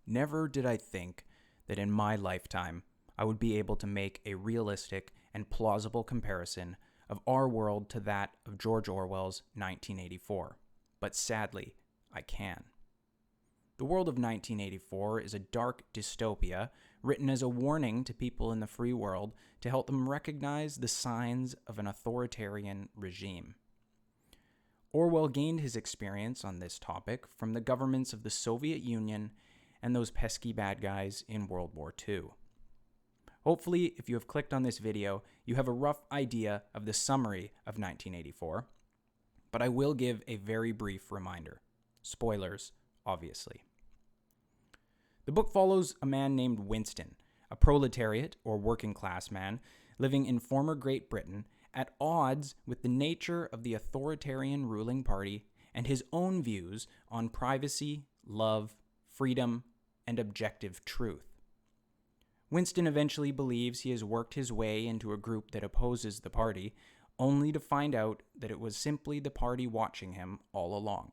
Never did I think that in my lifetime I would be able to make a realistic and plausible comparison of our world to that of George Orwell's 1984. But sadly, I can. The world of 1984 is a dark dystopia written as a warning to people in the free world to help them recognize the signs of an authoritarian regime. Orwell gained his experience on this topic from the governments of the Soviet Union and those pesky bad guys in World War II. Hopefully, if you have clicked on this video, you have a rough idea of the summary of 1984, but I will give a very brief reminder. Spoilers, obviously. The book follows a man named Winston, a proletariat or working class man living in former Great Britain at odds with the nature of the authoritarian ruling party and his own views on privacy, love, freedom, and objective truth. Winston eventually believes he has worked his way into a group that opposes the party, only to find out that it was simply the party watching him all along.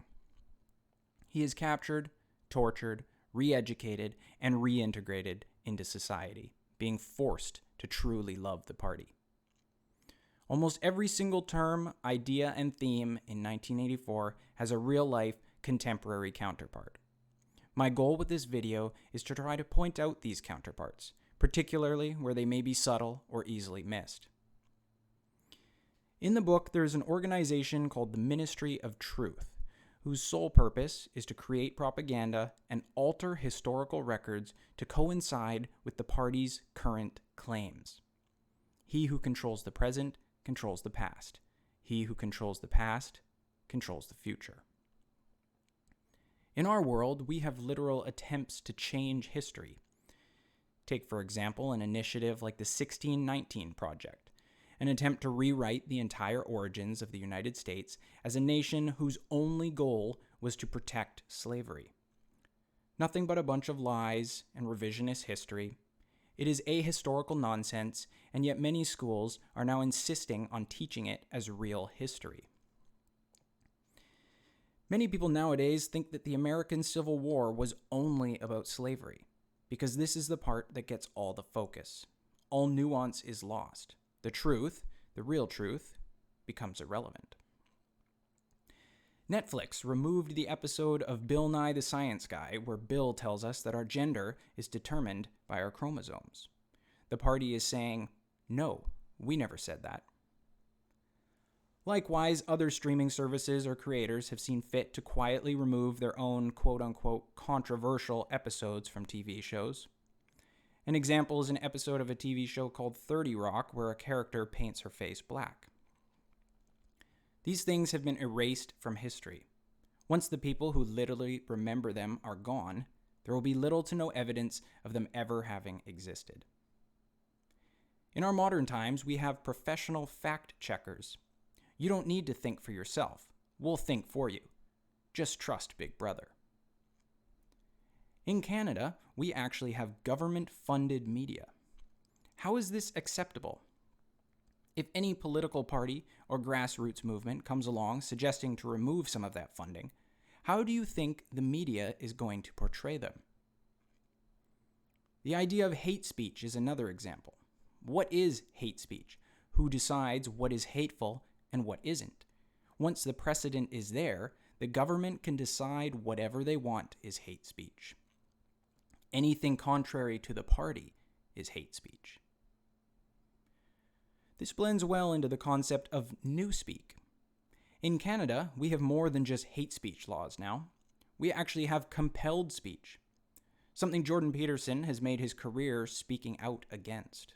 He is captured, tortured, re-educated, and reintegrated into society, being forced to truly love the party. Almost every single term, idea, and theme in 1984 has a real-life, contemporary counterpart. My goal with this video is to try to point out these counterparts, particularly where they may be subtle or easily missed. In the book, there is an organization called the Ministry of Truth, whose sole purpose is to create propaganda and alter historical records to coincide with the party's current claims. He who controls the present controls the past. He who controls the past controls the future. In our world, we have literal attempts to change history. Take, for example, an initiative like the 1619 Project, an attempt to rewrite the entire origins of the United States as a nation whose only goal was to protect slavery. Nothing but a bunch of lies and revisionist history. It is ahistorical nonsense, and yet many schools are now insisting on teaching it as real history. Many people nowadays think that the American Civil War was only about slavery, because this is the part that gets all the focus. All nuance is lost. The truth, the real truth, becomes irrelevant. Netflix removed the episode of Bill Nye the Science Guy where Bill tells us that our gender is determined by our chromosomes. The party is saying, no, we never said that. Likewise, other streaming services or creators have seen fit to quietly remove their own quote-unquote controversial episodes from TV shows. An example is an episode of a TV show called 30 Rock where a character paints her face black. These things have been erased from history. Once the people who literally remember them are gone, there will be little to no evidence of them ever having existed. In our modern times, we have professional fact checkers. You don't need to think for yourself. We'll think for you. Just trust Big Brother. In Canada, we actually have government-funded media. How is this acceptable? If any political party or grassroots movement comes along suggesting to remove some of that funding, how do you think the media is going to portray them? The idea of hate speech is another example. What is hate speech? Who decides what is hateful and what isn't? Once the precedent is there, the government can decide whatever they want is hate speech. Anything contrary to the party is hate speech. This blends well into the concept of newspeak. In Canada, we have more than just hate speech laws now. We actually have compelled speech, something Jordan Petersen has made his career speaking out against.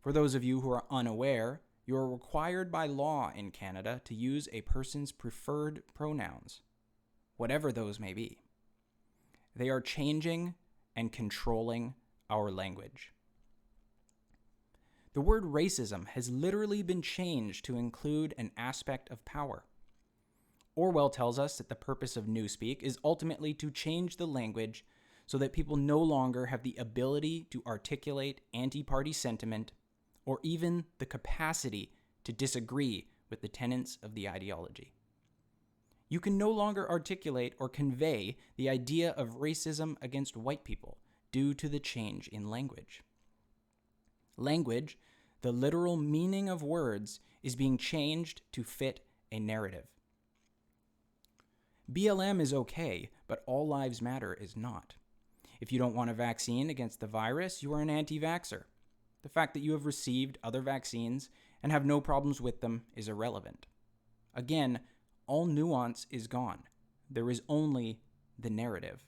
For those of you who are unaware, you are required by law in Canada to use a person's preferred pronouns, whatever those may be. They are changing and controlling our language. The word racism has literally been changed to include an aspect of power. Orwell tells us that the purpose of newspeak is ultimately to change the language so that people no longer have the ability to articulate anti-party sentiment or even the capacity to disagree with the tenets of the ideology. You can no longer articulate or convey the idea of racism against white people due to the change in language. Language, the literal meaning of words, is being changed to fit a narrative. BLM is okay, but all lives matter is not. If you don't want a vaccine against the virus, you are an anti-vaxxer. The fact that you have received other vaccines and have no problems with them is irrelevant. Again, all nuance is gone. There is only the narrative.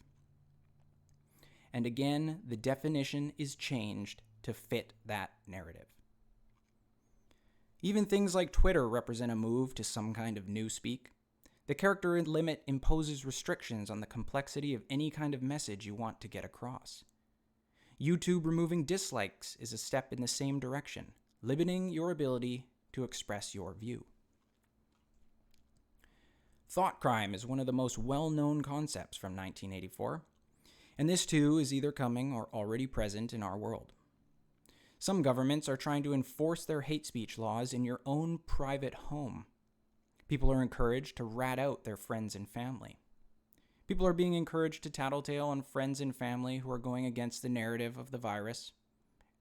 And again, the definition is changed to fit that narrative. Even things like Twitter represent a move to some kind of newspeak. The character limit imposes restrictions on the complexity of any kind of message you want to get across. YouTube removing dislikes is a step in the same direction, limiting your ability to express your view. Thought crime is one of the most well-known concepts from 1984, and this too is either coming or already present in our world. Some governments are trying to enforce their hate speech laws in your own private home. People are encouraged to rat out their friends and family. People are being encouraged to tattletale on friends and family who are going against the narrative of the virus.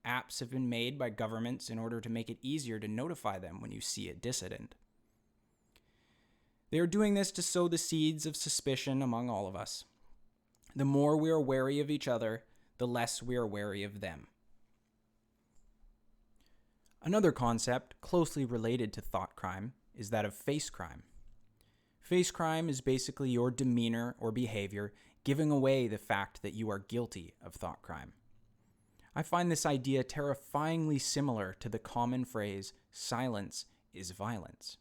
Apps have been made by governments in order to make it easier to notify them when you see a dissident. They are doing this to sow the seeds of suspicion among all of us. The more we are wary of each other, the less we are wary of them. Another concept closely related to thought crime is that of face crime. Face crime is basically your demeanor or behavior giving away the fact that you are guilty of thought crime. I find this idea terrifyingly similar to the common phrase, silence is violence.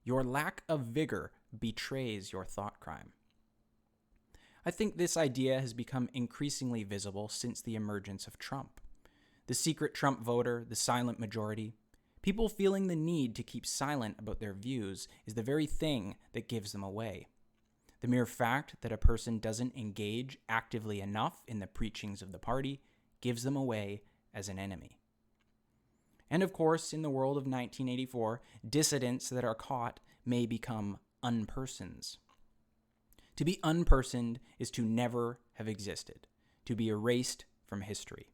Your lack of vigor betrays your thought crime. I think this idea has become increasingly visible since the emergence of Trump. The secret Trump voter, the silent majority, people feeling the need to keep silent about their views is the very thing that gives them away. The mere fact that a person doesn't engage actively enough in the preachings of the party gives them away as an enemy. And of course, in the world of 1984, dissidents that are caught may become unpersons. To be unpersoned is to never have existed, to be erased from history.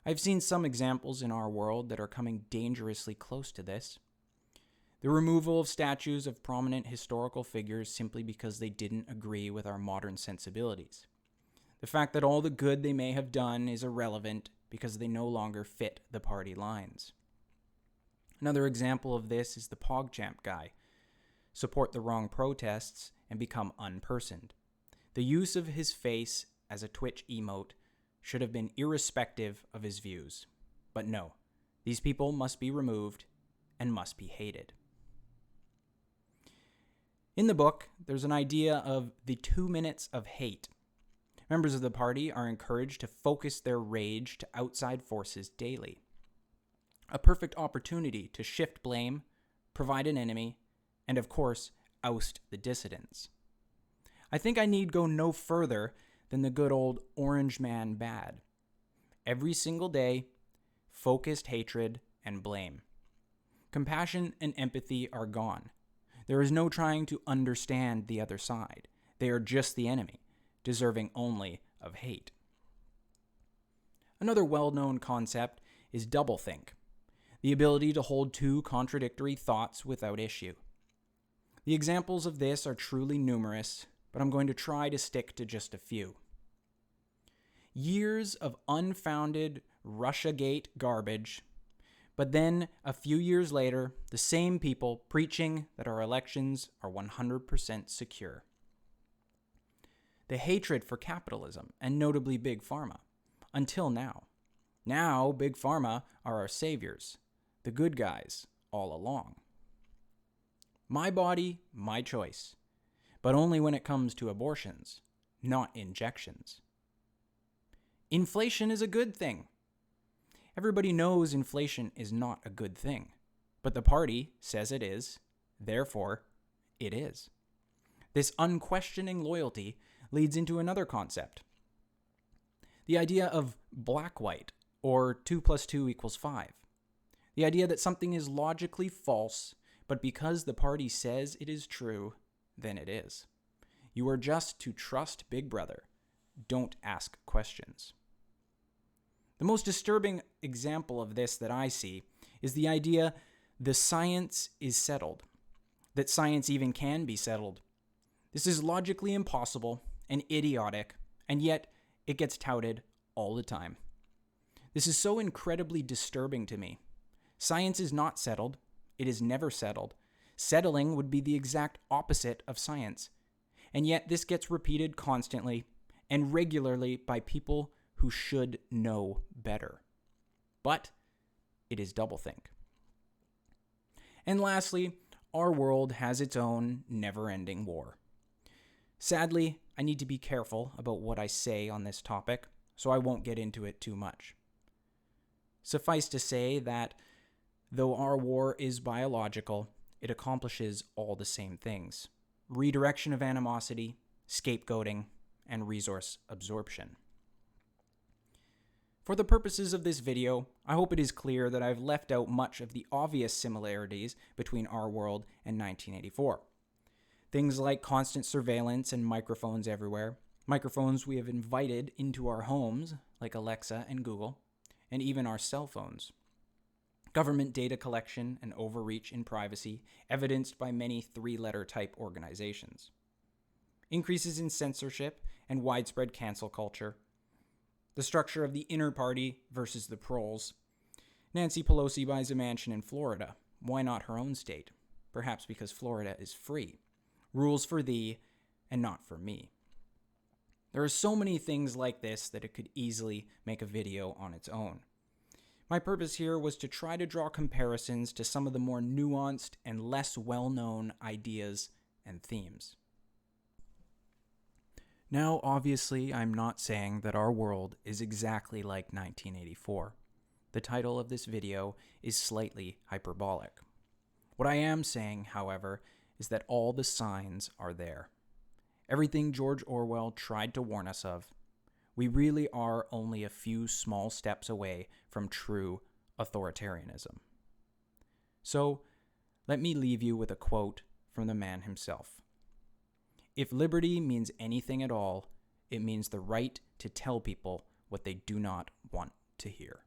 I've seen some examples in our world that are coming dangerously close to this. The removal of statues of prominent historical figures simply because they didn't agree with our modern sensibilities. The fact that all the good they may have done is irrelevant because they no longer fit the party lines. Another example of this is the PogChamp guy. Support the wrong protests and become unpersoned. The use of his face as a Twitch emote should have been irrespective of his views. But no, these people must be removed and must be hated. In the book, there's an idea of the 2 minutes of hate. Members of the party are encouraged to focus their rage to outside forces daily. A perfect opportunity to shift blame, provide an enemy, and of course, oust the dissidents. I think I need go no further than the good old orange man bad. Every single day, focused hatred and blame. Compassion and empathy are gone. There is no trying to understand the other side. They are just the enemy, deserving only of hate. Another well-known concept is doublethink, the ability to hold two contradictory thoughts without issue. The examples of this are truly numerous, but I'm going to try to stick to just a few. Years of unfounded Russiagate garbage, but then a few years later, the same people preaching that our elections are 100% secure. The hatred for capitalism, and notably Big Pharma, until now. Now, Big Pharma are our saviors, the good guys all along. My body, my choice, but only when it comes to abortions, not injections. Inflation is a good thing. Everybody knows inflation is not a good thing, but the party says it is, therefore, it is. This unquestioning loyalty leads into another concept. The idea of black-white, or 2 + 2 = 5. The idea that something is logically false, but because the party says it is true, than it is. You are just to trust Big Brother. Don't ask questions. The most disturbing example of this that I see is the idea the science is settled, that science even can be settled. This is logically impossible and idiotic, and yet it gets touted all the time. This is so incredibly disturbing to me. Science is not settled. It is never settled. Settling would be the exact opposite of science. And yet this gets repeated constantly and regularly by people who should know better. But it is doublethink. And lastly, our world has its own never-ending war. Sadly, I need to be careful about what I say on this topic, so I won't get into it too much. Suffice to say that though our war is biological, it accomplishes all the same things: redirection of animosity, scapegoating, and resource absorption. For the purposes of this video, I hope it is clear that I've left out much of the obvious similarities between our world and 1984. Things like constant surveillance and microphones everywhere, microphones we have invited into our homes, like Alexa and Google, and even our cell phones. Government data collection and overreach in privacy, evidenced by many three-letter type organizations. Increases in censorship and widespread cancel culture. The structure of the inner party versus the proles. Nancy Pelosi buys a mansion in Florida. Why not her own state? Perhaps because Florida is free. Rules for thee and not for me. There are so many things like this that it could easily make a video on its own. My purpose here was to try to draw comparisons to some of the more nuanced and less well-known ideas and themes. Now, obviously, I'm not saying that our world is exactly like 1984. The title of this video is slightly hyperbolic. What I am saying, however, is that all the signs are there. Everything George Orwell tried to warn us of. We really are only a few small steps away from true authoritarianism. So, let me leave you with a quote from the man himself. If liberty means anything at all, it means the right to tell people what they do not want to hear.